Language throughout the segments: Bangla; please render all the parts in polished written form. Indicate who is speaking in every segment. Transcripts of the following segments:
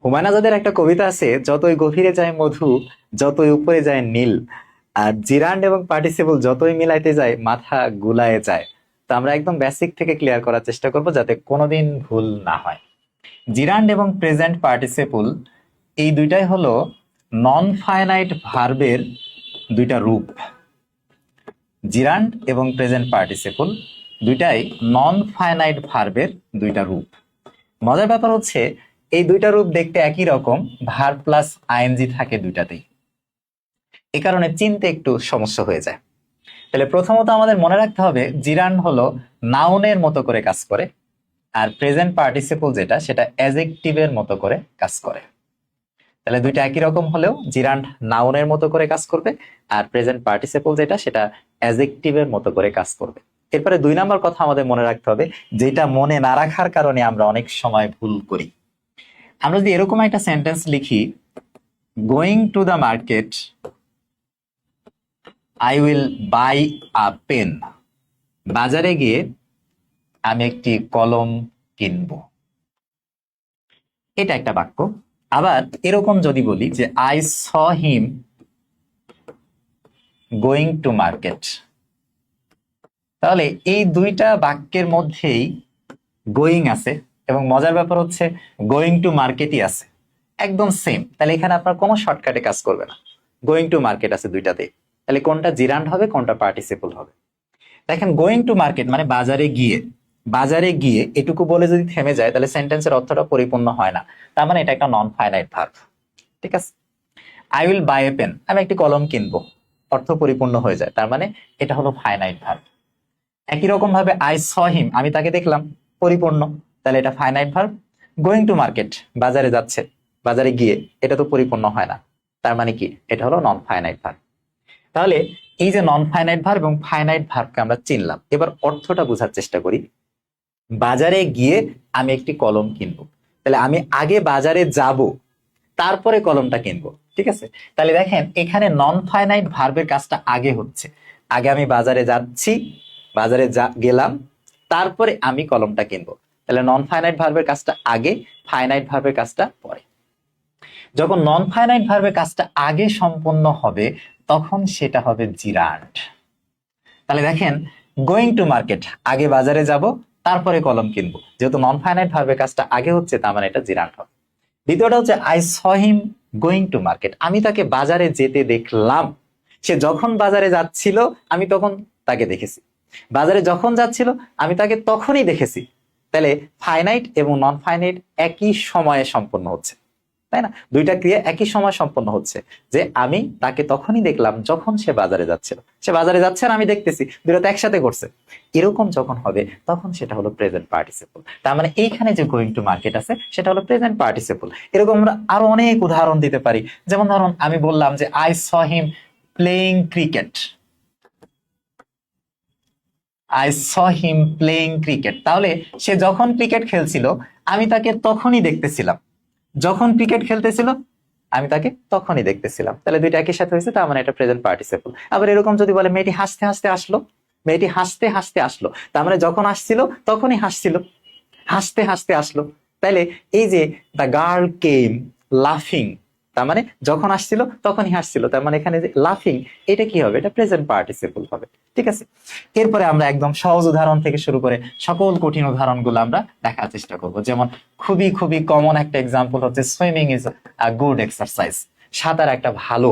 Speaker 1: হুমায়ুন আজাদের একটা কবিতা আছে, যতই গভীরে যায় মধু, যতই উপরে যায় নীল, আর জিরান্ড এবং পার্টিসিপল যতই মিলাইতে যায় মাথা গুলায়ে যায়। তো আমরা একদম বেসিক থেকে ক্লিয়ার করার চেষ্টা করব যাতে কোনোদিন ভুল না হয়। জিরান্ড এবং প্রেজেন্ট পার্টিসিপল এই দুইটাই হলো নন ফাইনাইট ভার্বের দুইটা রূপ। জিরান্ড এবং প্রেজেন্ট পার্টিসিপল দুইটাই নন ফাইনাইট ভার্বের দুইটা রূপ। মজার ব্যাপার হচ্ছে এই দুইটা রূপ দেখতে একই রকম, ভার্ব প্লাস আইএনজি থাকে দুইটাতেই, এ কারণে চিনতে একটু সমস্যা হয়ে যায়। তাহলে প্রথমত আমাদের মনে রাখতে হবে জিরান্ড হলো নাউনের মতো করে কাজ করে, আর প্রেজেন্ট পার্টিসিপল যেটা সেটা অ্যাজেক্টিভের মতো করে কাজ করে। তাহলে দুইটা একই রকম হলেও জিরান্ড নাউনের মতো করে কাজ করবে, আর প্রেজেন্ট পার্টিসিপল যেটা সেটা অ্যাজেক্টিভের মতো করে কাজ করবে। এরপরে 2 নম্বর কথা আমাদের মনে রাখতে হবে, যেটা মনে না রাখার কারণে আমরা অনেক সময় ভুল করি। আমরা যদি এরকম একটা সেন্টেন্স লিখি, going to the market I will buy a pen, বাজারে গিয়ে আমি একটি কলম কিনবো, এটা একটা বাক্য। আবার এরকম যদি বলি যে I saw him going to market, তাহলে এই দুইটা বাক্যের মধ্যেই গোয়িং আছে, এবং মজার ব্যাপার হচ্ছে গোয়িং টু মার্কেটই আছে, একদম সেম। তাহলে এখানে আপনার কোনো শর্টকাটে কাজ করবে না, গোয়িং টু মার্কেট আছে দুইটাতে। তাহলে কোনটা জিরান্ড হবে, কোনটা পার্টিসিপল হবে? দেখেন, গোয়িং টু মার্কেট মানে বাজারে গিয়ে, বাজারে গিয়ে এটুকু বলে যদি থেমে যায় তাহলে সেন্টেন্সের অর্থটা পরিপূর্ণ হয় না, তার মানে এটা একটা নন ফাইনাইট ভার্ব। ঠিক আছে। I will buy a pen, আমি একটি কলম কিনবো, অর্থ পরিপূর্ণ হয়ে যায়, তার মানে এটা হলো ফাইনাইট ভার্ব। একই রকম ভাবে আই স হিম, আমি তাকে দেখলাম, পরিপূর্ণ, তাহলে এটা finite verb. Going to market, বাজারে যাচ্ছে, বাজারে গিয়ে, এটা তো পরিপূর্ণ হয় না, তার মানে কি এটা হলো নন ফাইনাইট ভার্ব। তাহলে এই যে নন ফাইনাইট ভার্ব এবং ফাইনাইট ভার্বকে আমরা চিনলাম, এবার অর্থটা বোঝার চেষ্টা করি। বাজারে গিয়ে আমি একটি কলম কিনবো, তাহলে আমি আগে বাজারে যাব, তারপরে কলমটা কিনবো। ঠিক আছে। তাহলে দেখেন এখানে নন ফাইনাইট ভার্বের কাজটা আগে হচ্ছে, আগে আমি বাজারে যাচ্ছি, বাজারে গেলাম, তারপরে আমি কলমটা কিনবো। তাহলে নন ফাইনাইট ভার্বের কাজটা আগে, ফাইনাইট ভার্বের কাজটা পরে। যখন নন ফাইনাইট ভার্বের কাজটা আগে সম্পন্ন হবে তখন সেটা হবে জিরান্ড। তাহলে দেখেন, গোয়িং টু মার্কেট, আগে বাজারে যাব, তারপরে কলম কিনবো, যেহেতু নন ফাইনাইট ভার্বের কাজটা আগে হচ্ছে, তার মানে এটা জিরান্ড হবে। দ্বিতীয়টা হচ্ছে I saw him going to market, আমি তাকে বাজারে যেতে দেখলাম, সে যখন বাজারে যাচ্ছিল আমি তখন তাকে দেখেছি, বাজারে যখন যাচ্ছিল আমি তাকে তখনই দেখেছি। তাহলে ফাইনাইট এবং নন ফাইনাইট একই সময়ে সম্পন্ন হচ্ছে, তাই না? দুইটা ক্রিয়া একই সময় সম্পন্ন হচ্ছে, যে আমি তাকে তখনই দেখলাম যখন সে বাজারে যাচ্ছিল, সে বাজারে যাচ্ছে আর আমি দেখতেছি, দুটো তো একসাথে করছে। এরকম যখন হবে তখন সেটা হলো প্রেজেন্ট পার্টিসিপল। তার মানে এইখানে যে গোয়িং টু মার্কেট আছে সেটা হলো প্রেজেন্ট পার্টিসিপল। এরকম আমরা আরো অনেক উদাহরণ দিতে পারি। যেমন ধরুন আমি বললাম যে I saw him playing cricket, I saw him playing cricket, তাহলে সে যখন ক্রিকেট খেলছিল আমি তাকে তখনই দেখতেছিলাম, যখন ক্রিকেট খেলতেছিল আমি তাকে তখনই দেখতেছিলাম। তাহলে দুইটা একই সাথে হয়েছে, তার মানে এটা প্রেজেন্ট পার্টিসিপল। আবার এরকম যদি বলে মেয়েটি হাসতে হাসতে আসলো, মেয়েটি হাসতে হাসতে আসলো, তার মানে যখন আসছিল তখনই হাসছিল, হাসতে হাসতে আসলো। তাইলে এই যে দ্য গার্ল কেম লাফিং, তার মানে যখন আসছিল তখনই হাসছিল, তার মানে এখানে যে লাফিং, এটা কি হবে? এটা প্রেজেন্ট পার্টিসিপল হবে। ঠিক আছে। এরপরে আমরা একদম সহজ উদাহরণ থেকে শুরু করে সকল কঠিন উদাহরণগুলো আমরা দেখার চেষ্টা করব। যেমন খুবই খুবই কমন একটা এক্সাম্পল হচ্ছে swimming is a good exercise, সাঁতার একটা ভালো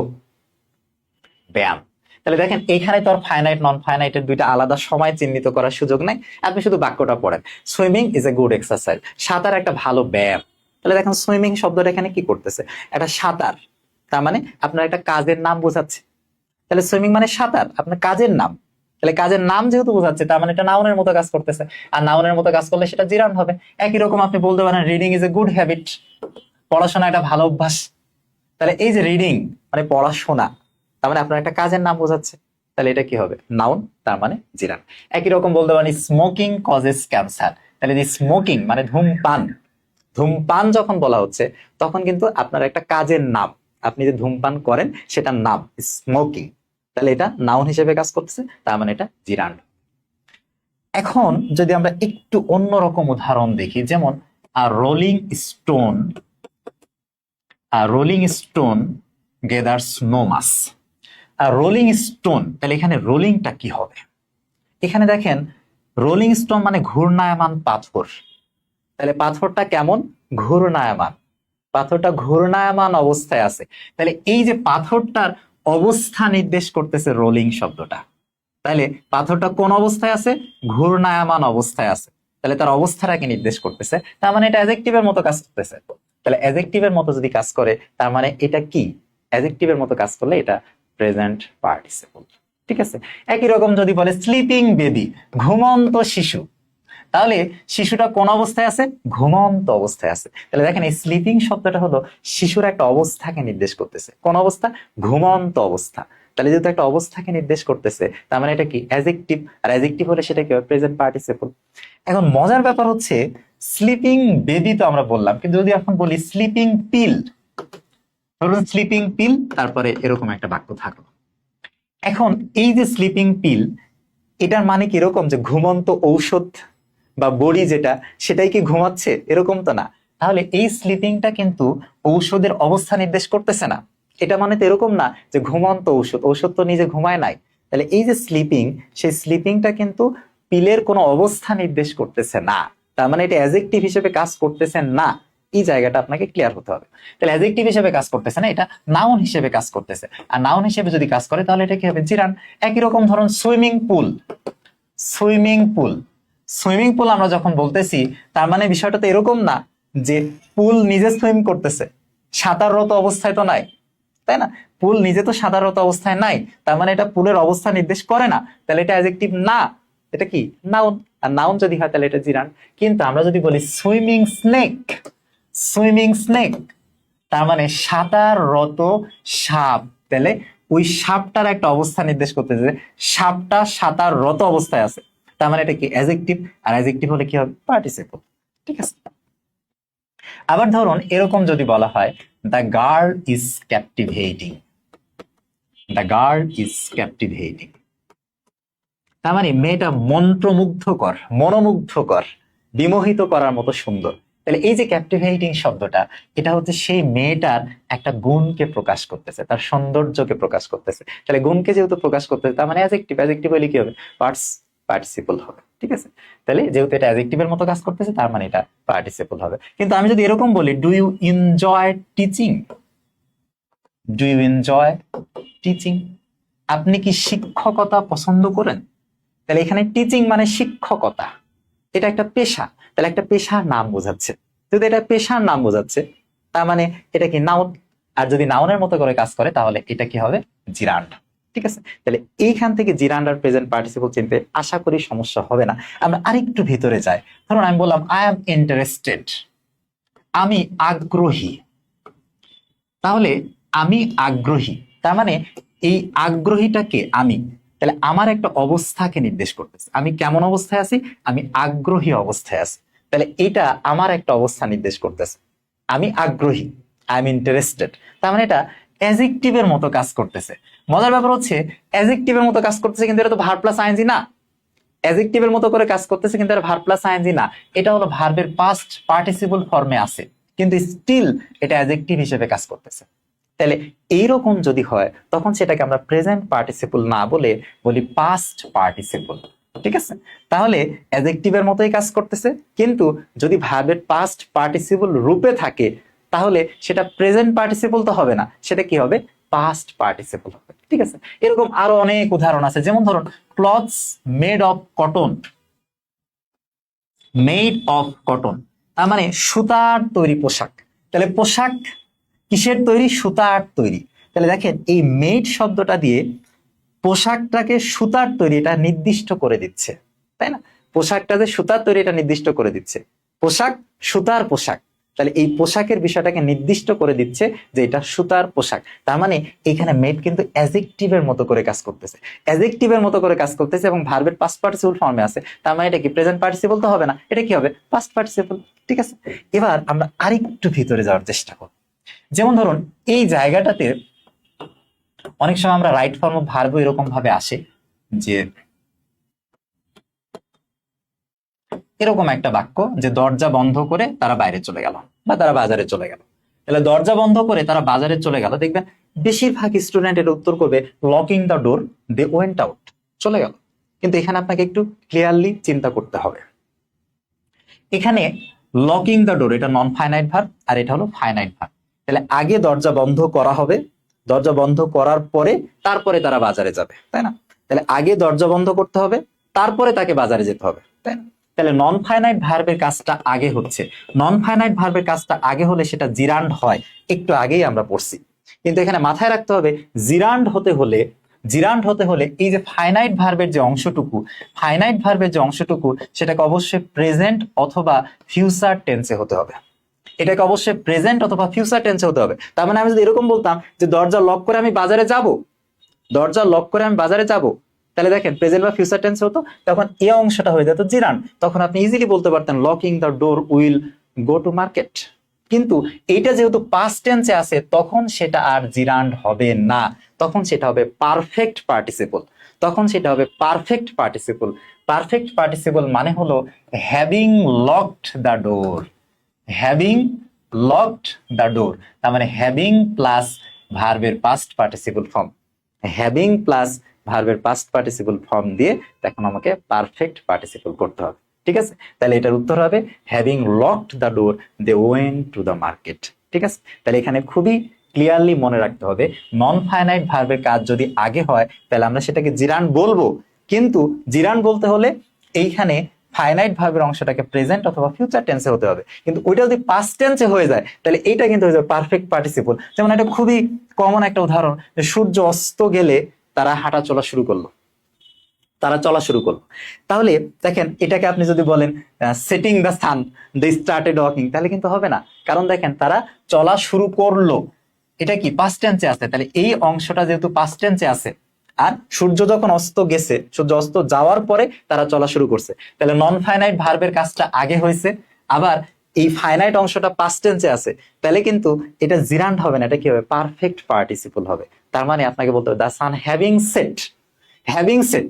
Speaker 1: ব্যায়াম। তাহলে দেখেন এখানে তো আর ফাইনাইট নন ফাইনাইটের দুইটা আলাদা সময় চিহ্নিত করার সুযোগ নাই, আপনি শুধু বাক্যটা পড়েন, swimming is a good exercise, সাঁতার একটা ভালো ব্যায়াম। তাহলে দেখেন সুইমিং শব্দটা এখানে কি করতেছে? একটা সাঁতার, তার মানে আপনার একটা কাজের নাম বোঝাচ্ছে। তাহলে সুইমিং মানে সাঁতার, আপনার কাজের নাম। তাহলে কাজের নাম যেহেতু বোঝাচ্ছে তার মানে এটা নাউনের মতো কাজ করতেছে, আর নাউনের মতো কাজ করলে সেটা জিরান হবে। একই রকম আপনি বলতে পারেন reading is a good habit, পড়াশোনা একটা ভালো অভ্যাস। তাহলে এই যে রিডিং মানে পড়াশোনা, তার মানে আপনার একটা কাজের নাম বোঝাচ্ছে, তাহলে এটা কি হবে? নাউন, তার মানে জিরান। একই রকম বলতে পারি স্মোকিং কজেস ক্যান্সার, তাহলে যে স্মোকিং মানে ধূমপান, ধূমপান যখন বলা হচ্ছে তখন কিন্তু আপনার একটা কাজের নাম, আপনি যে ধূমপান করেন সেটার নাম স্মোকিং, তাহলে এটা নাউন হিসেবে কাজ করতেছে, তার মানে এটা জিরান। এখন যদি আমরা একটু অন্যরকম উদাহরণ দেখি, যেমন a rolling stone rolling stone gathers no moss. Rolling stone, তাহলে এখানে রোলিংটা কি হবে? এখানে দেখেন রোলিং স্টোন মানে ঘূর্ণায়মান পাথর। তাহলে পাথরটা কেমন? ঘূর্ণায়মান। পাথরটা ঘূর্ণায়মান অবস্থায় আছে। তাহলে এই যে পাথরটার অবস্থা নির্দেশ করতেছে রোলিং শব্দটা। তাহলে পাথরটা কোন অবস্থায় আছে? ঘূর্ণায়মান অবস্থায় আছে। তাহলে তার অবস্থাটাকে নির্দেশ করতেছে, তার মানে এটা অ্যাডজেক্টিভের মতো কাজ করতেছে। তাহলে অ্যাডজেক্টিভের মতো যদি কাজ করে, তার মানে এটা কি? অ্যাডজেক্টিভের মতো কাজ করলে এটা প্রেজেন্ট পার্টিসিপল। ঠিক আছে। একই রকম যদি বলে স্লিপিং বেবি, ঘুমন্ত শিশু, তাহলে শিশুটা কোন অবস্থায় আছে? ঘুমন্ত অবস্থায় আছে। তাহলে দেখেন এই স্লিপিং শব্দটা হলো শিশুর একটা অবস্থাকে নির্দেশ করতেছে। কোন অবস্থা? ঘুমন্ত অবস্থা। তাহলে যেহেতু একটা অবস্থাকে নির্দেশ করতেছে, তার মানে এটা কি? অ্যাডজেক্টিভ। আর অ্যাডজেক্টিভ হলে সেটা কি? Present participle. এখন মজার ব্যাপার হচ্ছে স্লিপিং বেবি তো আমরা বললাম, কিন্তু যদি এখন বলি স্লিপিং পিল, ধরুন স্লিপিং পিল, তারপরে এরকম একটা বাক্য থাকলো। এখন এই যে স্লিপিং পিল, এটার মানে কি এরকম যে ঘুমন্ত ঔষধ বা বড়ি যেটা, সেটাই কি ঘুমাচ্ছে? এরকম তো না। তাহলে এই স্লিপিংটা কিন্তু ঔষধের অবস্থা নির্দেশ করতেছে না। এটা মানে তো এরকম না যে ঘুমন্ত ঔষধ, ঔষধ তো নিজে ঘুমায় নাই। তাহলে এই যে স্লিপিং, সেই স্লিপিংটা কিন্তু পিলের কোনো অবস্থা নির্দেশ করতেছে না। তার মানে এটা অ্যাডজেক্টিভ হিসেবে কাজ করতেছে না। এই জায়গাটা আপনাকে ক্লিয়ার হতে হবে। তাহলে অ্যাডজেক্টিভ হিসেবে কাজ করতেছে না, এটা নাউন হিসেবে কাজ করতেছে। আর নাউন হিসেবে যদি কাজ করে তাহলে এটা কি হবে? জিরান। একই রকম ধরুন swimming pool, swimming pool, swimming pool আমরা যখন বলতেছি, তার মানে বিষয়টা তো এরকম না যে পুল নিজে সুইম করতেছে, সাঁতাররত অবস্থায় তো নাই, তাই না? পুল নিজে তো সাঁতাররত অবস্থায় নাই, তার মানে এটা পুলের অবস্থা নির্দেশ করে না। তাহলে এটা অ্যাডজেক্টিভ না, এটা কি? নাউন। আর নাউন যদি হয় তাহলে এটা জিরান। কিন্তু আমরা যদি বলি সুইমিং স্নেক, সুইমিং স্নেক, তার মানে সাঁতাররত সাপ, তাহলে ওই সাপটার একটা অবস্থা নির্দেশ করতেছে, সাপটা সাঁতাররত অবস্থায় আছে। তার মানে এটা কি? অ্যাডজেক্টিভ। আর অ্যাডজেক্টিভ হলে কি হবে? পার্টিসিপল। ঠিক আছে। আবার ধরুন এরকম যদি বলা হয় the girl is captivating, the girl is captivating, তার মানে মেয়েটা মন্ত্রমুগ্ধকর, মনোমুগ্ধকর, বিমোহিত করার মতো সুন্দর। তাহলে এই যে ক্যাপটিভেটিং শব্দটা, এটা হচ্ছে সেই মেয়েটার একটা গুণকে প্রকাশ করতেছে, তার সৌন্দর্যকে প্রকাশ করতেছে। তাহলে গুণকে যেহেতু প্রকাশ করতেছে, তার মানে অ্যাডজেক্টিভ। অ্যাডজেক্টিভ হলে কি হবে? পার্টিসিপল হবে। ঠিক আছে। তাহলে যেহেতু এটা অ্যাডজেক্টিভের মতো কাজ করতেছে, তার মানে এটা পার্টিসিপল হবে। কিন্তু আমি যদি এরকম বলি do you enjoy teaching, do you enjoy teaching, আপনি কি শিক্ষকতা পছন্দ করেন? তাহলে এখানে টিচিং মানে শিক্ষকতা, এটা একটা পেশা। তাহলে একটা পেশার নাম বোঝাচ্ছে। যদি এটা পেশার নাম বোঝাচ্ছে, তার মানে এটা কি? নাউন। আর যদি নাউনের মতো করে কাজ করে তাহলে এটা কি হবে? জিরান্ড। ঠিক আছে। তাহলে এইখান থেকে জিরান্ড আর প্রেজেন্ট পার্টিসিপল চিনতে আশা করি সমস্যা হবে না। আমরা আরেকটু ভিতরে যাই। ধরুন আমি বললাম আই এম ইন্টারেস্টেড, আমি আগ্রহী। তাহলে আমি আগ্রহী, তার মানে এই আগ্রহীটাকে আমি, তাহলে আমার একটা অবস্থাকে নির্দেশ করতেছে। আমি কেমন অবস্থায় আছি? আমি আগ্রহী অবস্থায় আছি। তাহলে এটা আমার একটা অবস্থা নির্দেশ করতেছে। আমি আগ্রহী, আই এম ইন্টারেস্টেড, তার মানে এটা অ্যাডজেক্টিভের মতো কাজ করতেছে। মজার ব্যাপার হচ্ছে অ্যাডজেক্টিভের মতো কাজ করতেছে, কিন্তু এটা তো ভার্ব প্লাস আইএনজি না। অ্যাডজেক্টিভের মতো করে কাজ করতেছে কিন্তু এটা ভার্ব প্লাস আইএনজি না, এটা হলো ভার্বের পাস্ট পার্টিসিপল ফর্মে আছে, কিন্তু স্টিল এটা অ্যাডজেক্টিভ হিসেবে কাজ করতেছে। তাহলে এইরকম যদি হয় তখন সেটাকে আমরা প্রেজেন্ট পার্টিসিপল না বলে বলি পাস্ট পার্টিসিপল। ঠিক আছে। তাহলে অ্যাডজেক্টিভের মতোই কাজ করতেছে, কিন্তু যদি ভার্বের পাস্ট পার্টিসিপল রূপে থাকে তাহলে সেটা প্রেজেন্ট পার্টিসিপল তো হবে না, সেটা কি হবে? পাস্ট পার্টিসিপল হবে। ঠিক আছে। এরকম আরো অনেক উদাহরণ আছে, যেমন ধরুন clothes made of cotton, made of cotton, তার মানে সুতার তৈরি পোশাক। তাহলে পোশাক কিসের তৈরি? সুতার তৈরি। তাহলে দেখেন এই মেড শব্দটা দিয়ে পোশাকটাকে সুতার তৈরি এটা নির্দিষ্ট করে দিচ্ছে, তাই না? পোশাকটা যে সুতার তৈরি এটা নির্দিষ্ট করে দিচ্ছে। পোশাক সুতার পোশাক, তাহলে এই পোশাকের বিষয়টাকে নির্দিষ্ট করে দিচ্ছে যে এটা সুতার পোশাক। তার মানে এখানে মেড কিন্তু অ্যাডজেক্টিভের মতো করে কাজ করতেছে, অ্যাডজেক্টিভের মতো করে কাজ করতেছে এবং ভার্বের পাস্ট পার্টিসিপল ফর্মে আছে। তার মানে এটা কি? প্রেজেন্ট পার্টিসিপল তো হবে না, এটা কি হবে? Past participle. ঠিক আছে। এবার আমরা আরেকটু ভিতরে যাওয়ার চেষ্টা করব। যেমন ধরুন এই জায়গাটাতে অনেক সময় আমরা রাইট ফর্ম অফ ভার্ব এরকম ভাবে আসে যে এরকম একটা বাক্য যে দরজা বন্ধ করে তারা বাইরে চলে গেল বা তারা বাজারে চলে গেল। তাহলে দরজা বন্ধ করে তারা বাজারে চলে গেল, দেখবেন বেশিরভাগ স্টুডেন্ট এটা উত্তর করবে locking the door they went out, চলে গেল। কিন্তু এখানে আপনাকে একটু ক্লিয়ারলি চিন্তা করতে হবে। এখানে লকিং দ্য ডোর এটা নন ফাইনাইট ভার্ব, আর এটা হলো ফাইনাইট ভার্ব। তাহলে আগে দরজা বন্ধ করা হবে, দরজা বন্ধ করার পরে তারপরে তারা বাজারে যাবে, তাই না? তাহলে আগে দরজা বন্ধ করতে হবে, তারপরে তাকে বাজারে যেতে হবে, তাই না? তাহলে নন ফাইনাইট ভার্বের কাজটা আগে হচ্ছে। নন ফাইনাইট ভার্বের কাজটা আগে হলে সেটা জিরান্ড হয়, একটু আগেই আমরা পড়ছি। কিন্তু এখানে মাথায় রাখতে হবে জিরান্ড হতে হলে, জিরান্ড হতে হলে এই যে ফাইনাইট ভার্বের যে অংশটুকু, ফাইনাইট ভার্বের যে অংশটুকু সেটাকে অবশ্যই প্রেজেন্ট অথবা ফিউচার টেন্সে হতে হবে। এটাকে অবশ্যই প্রেজেন্ট অথবা ফিউচার টেন্সে হতে হবে। তার মানে আমি যদি এরকম বলতাম যে দরজা লক করে আমি বাজারে যাব, দরজা লক করে আমি বাজারে যাব, তাহলে দেখেন প্রেজেন্ট বা ফিউচার টেন্স হতো, তখন এই অংশটা হয়ে যেত জিরান্ড। তখন আপনি ইজিলি বলতে পারতেন locking the door will go to market. কিন্তু এইটা যেহেতু পাস্ট টেন্সে আছে, তখন সেটা আর জিরান্ড হবে না, তখন সেটা হবে পারফেক্ট পার্টিসিপল। তখন সেটা হবে পারফেক্ট পার্টিসিপল। পারফেক্ট পার্টিসিপল মানে হলো having locked the door, having locked the ডোর। তার মানে হ্যাভিং প্লাস ভার্বের past participle form, having plus ভার্বের পাস্ট পার্টিসিপল ফর্ম দিয়ে তখন আমাকে পারফেক্ট পার্টিসিপল করতে হবে। ঠিক আছে? তাহলে এটার উত্তর হবে having locked the door they went to the market. ঠিক আছে? তাহলে এখানে খুবই ক্লিয়ারলি মনে রাখতে হবে নন ফাইনাইট ভার্বের কাজ যদি আগে হয় তাহলে আমরা সেটাকে জিরান্ড বলবো, কিন্তু জিরান্ড বলতে হলে এইখানে ফাইনাইট ভার্বের অংশটাকে প্রেজেন্ট অথবা ফিউচার টেন্সে হতে হবে। কিন্তু ওইটা যদি পাস্ট টেন্সে হয়ে যায় তাহলে এইটা কিন্তু হয়ে যাবে পারফেক্ট পার্টিসিপল। যেমন এটা খুবই কমন একটা উদাহরণ, যে সূর্য অস্ত গেলে তারা হাঁটা চলা শুরু করলো, তারা চলা শুরু করলো। তাহলে দেখেন এটাকে আপনি যদি বলেন setting the sun they started walking, তাহলে কিন্তু হবে না। কারণ দেখেন তারা চলা শুরু করলো, এটা কি পাস্ট টেন্সে আছে, তাহলে এই অংশটা যেহেতু পাস্ট টেন্সে আছে, আর সূর্য যখন অস্ত গেছে, সূর্য অস্ত যাওয়ার পরে তারা চলা শুরু করছে, তাহলে নন ফাইনাইট ভার্বের কাজটা আগে হয়েছে, আবার এই ফাইনাইট অংশটা পাস্ট টেন্সে আছে, তাহলে কিন্তু এটা জিরান্ড হবে না, এটা কি হবে পারফেক্ট পার্টিসিপল হবে। তার মানে আপনাকে বলতে হবে the sun having set, having set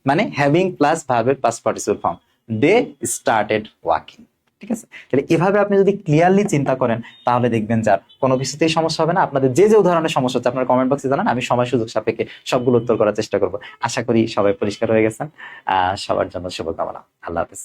Speaker 1: মানে হ্যাভিং প্লাস ভার্বের past participle form, they started walking. ঠিক আছে? তাহলে এভাবে আপনি যদি ক্লিয়ারলি চিন্তা করেন তাহলে দেখবেন যার কোনো কিছুতেই সমস্যা হবে না। আপনাদের যে যে উদাহরণের সমস্যা হচ্ছে আপনারা কমেন্ট বক্সে জানান, আমি সময় সুযোগ সাপেক্ষে সবগুলো উত্তর করার চেষ্টা করবো। আশা করি সবাই পরিষ্কার হয়ে গেছেন। সবার জন্য শুভকামনা। আল্লাহ হাফেজ।